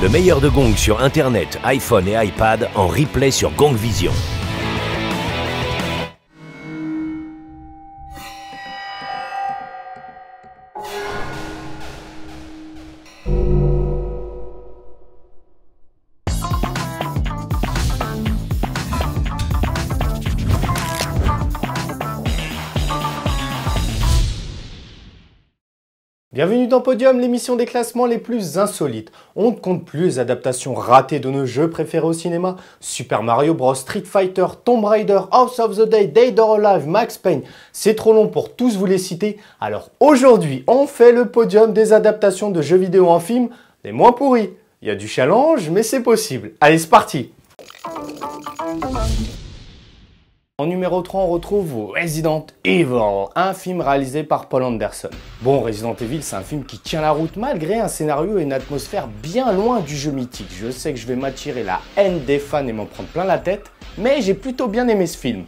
Le meilleur de Gong sur Internet, iPhone et iPad en replay sur Gong Vision. Bienvenue dans Podium, l'émission des classements les plus insolites. On ne compte plus les adaptations ratées de nos jeux préférés au cinéma. Super Mario Bros, Street Fighter, Tomb Raider, House of the Dead or Alive, Max Payne. C'est trop long pour tous vous les citer. Alors aujourd'hui, on fait le podium des adaptations de jeux vidéo en film les moins pourris. Il y a du challenge, mais c'est possible. Allez, c'est parti! En numéro 3, on retrouve Resident Evil, un film réalisé par Paul Anderson. Bon, Resident Evil, c'est un film qui tient la route malgré un scénario et une atmosphère bien loin du jeu mythique. Je sais que je vais m'attirer la haine des fans et m'en prendre plein la tête, mais j'ai plutôt bien aimé ce film.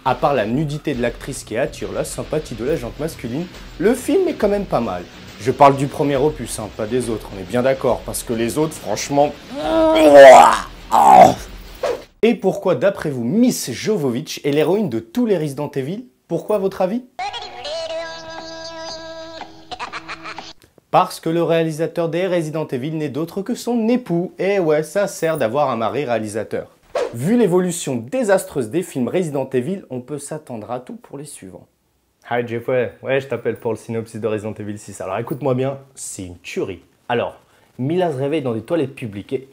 À part la nudité de l'actrice qui attire la sympathie de la gente masculine, le film est quand même pas mal. Je parle du premier opus, hein, pas des autres, on est bien d'accord, parce que les autres, franchement... Et pourquoi, d'après vous, Miss Jovovich est l'héroïne de tous les Resident Evil? Pourquoi, à votre avis? Parce que le réalisateur des Resident Evil n'est d'autre que son époux. Et ouais, ça sert d'avoir un mari réalisateur. Vu l'évolution désastreuse des films Resident Evil, on peut s'attendre à tout pour les suivants. Hi Jeffrey, ouais, je t'appelle pour le synopsis de Resident Evil 6. Alors écoute-moi bien, c'est une tuerie. Alors, Mila se réveille dans des toilettes publiques et...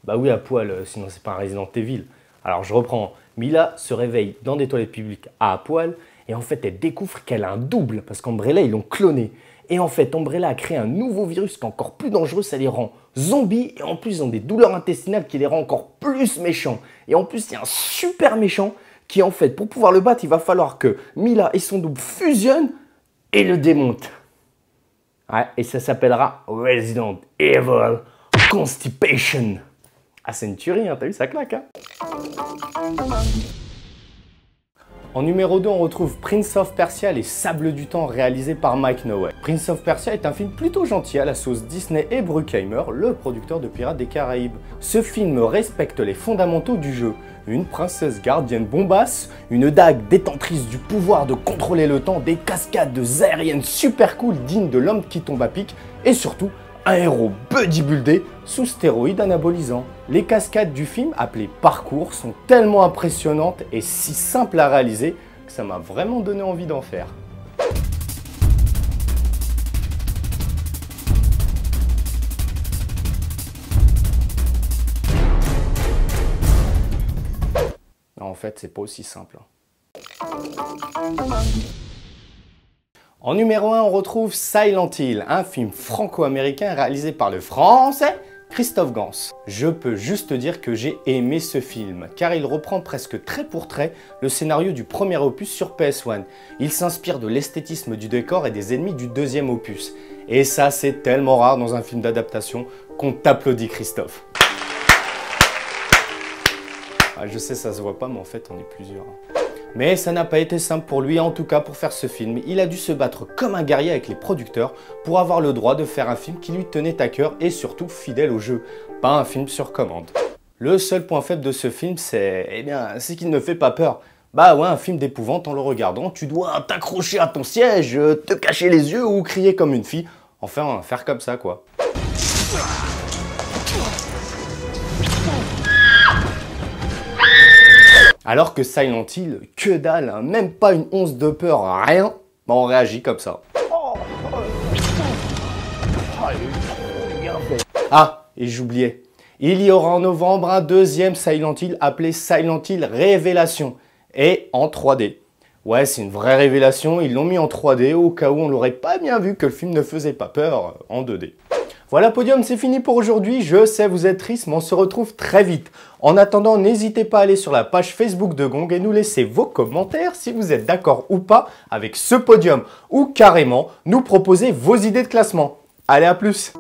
Bah oui, à poil, sinon c'est pas un Resident Evil. Alors je reprends. Mila se réveille dans des toilettes publiques à poil et en fait elle découvre qu'elle a un double parce qu'Umbrella ils l'ont cloné. Et en fait Umbrella a créé un nouveau virus qui est encore plus dangereux, ça les rend zombies et en plus ils ont des douleurs intestinales qui les rend encore plus méchants. Et en plus il y a un super méchant qui en fait pour pouvoir le battre il va falloir que Mila et son double fusionnent et le démontent. Ouais, et ça s'appellera Resident Evil Constipation. Ah, c'est une tuerie, hein, t'as vu, ça claque, hein. En numéro 2, on retrouve Prince of Persia, les Sables du Temps, réalisé par Mike Nowell. Prince of Persia est un film plutôt gentil à la sauce Disney et Bruckheimer, le producteur de Pirates des Caraïbes. Ce film respecte les fondamentaux du jeu. Une princesse gardienne bombasse, une dague détentrice du pouvoir de contrôler le temps, des cascades aériennes super cool dignes de l'homme qui tombe à pic, et surtout, un héros bodybuildé sous stéroïdes anabolisants. Les cascades du film, appelées parcours, sont tellement impressionnantes et si simples à réaliser que ça m'a vraiment donné envie d'en faire. Non, en fait, c'est pas aussi simple. En numéro 1, on retrouve Silent Hill, un film franco-américain réalisé par le français Christophe Gans. Je peux juste dire que j'ai aimé ce film, car il reprend presque trait pour trait le scénario du premier opus sur PS1. Il s'inspire de l'esthétisme du décor et des ennemis du deuxième opus. Et ça, c'est tellement rare dans un film d'adaptation qu'on t'applaudit, Christophe. Ah, je sais, ça se voit pas, mais en fait, on est plusieurs. Mais ça n'a pas été simple pour lui, en tout cas pour faire ce film. Il a dû se battre comme un guerrier avec les producteurs pour avoir le droit de faire un film qui lui tenait à cœur et surtout fidèle au jeu, pas un film sur commande. Le seul point faible de ce film, c'est qu'il ne fait pas peur. Bah ouais, un film d'épouvante, en le regardant, tu dois t'accrocher à ton siège, te cacher les yeux ou crier comme une fille. Enfin, faire comme ça quoi. Alors que Silent Hill, que dalle, hein, même pas une once de peur, rien, bah on réagit comme ça. Ah, et j'oubliais, il y aura en novembre un deuxième Silent Hill appelé Silent Hill Révélation, et en 3D. Ouais, c'est une vraie révélation, ils l'ont mis en 3D au cas où on l'aurait pas bien vu que le film ne faisait pas peur en 2D. Voilà Podium, c'est fini pour aujourd'hui. Je sais, vous êtes triste, mais on se retrouve très vite. En attendant, n'hésitez pas à aller sur la page Facebook de Gong et nous laisser vos commentaires si vous êtes d'accord ou pas avec ce podium. Ou carrément, nous proposer vos idées de classement. Allez, à plus!